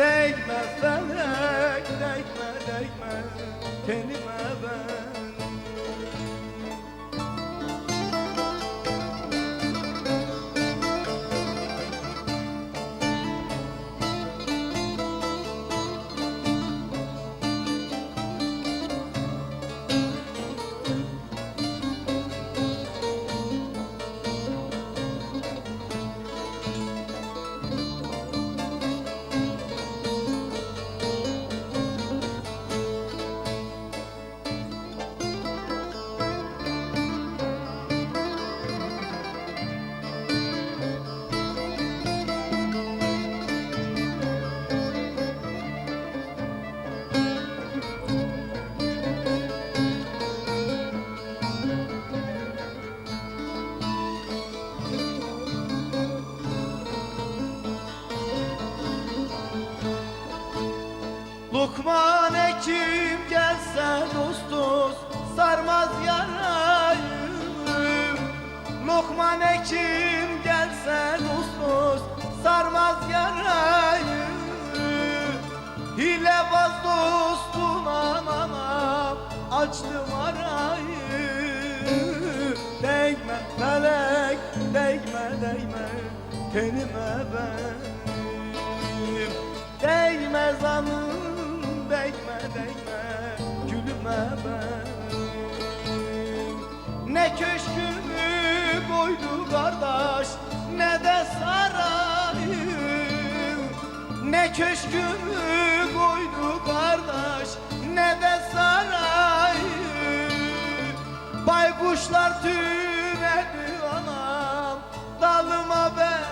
Değme felek, değme, değme tenime ben. Lokman Hekim gelse dost dost sarmaz yarayı. Lokman Hekim gelse dost dost sarmaz yarayı. Hilebaz dostum anam açtım arayı. Değme felek, değme, değme tenime benim. Değme zanım, değme, değme gülüme benim. Ne köşkümü koydu kardeş, ne de sarayım. Ne köşkümü koydu kardeş, ne de sarayım. Baykuşlar tünedi anam dalıma benim.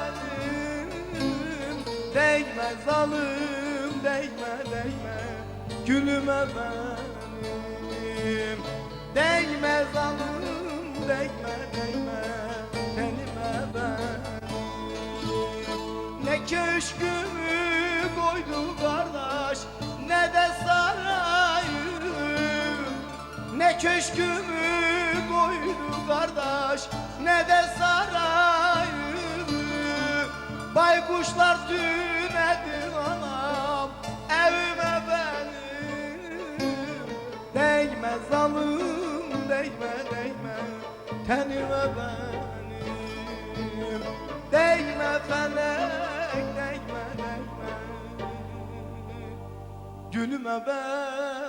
Değme zalim, değme, değme gülüme benim. Değme zalim, değme, değme tenime benim. Ne köşkümü koydu kardeş, ne de sarayım. Ne köşkümü koydu kardeş, ne de sarayım. Baykuşlar tünedi anam evime benim. Değme zalim, değme, değme tenime benim. Değme felek, değme, değme gülüme benim.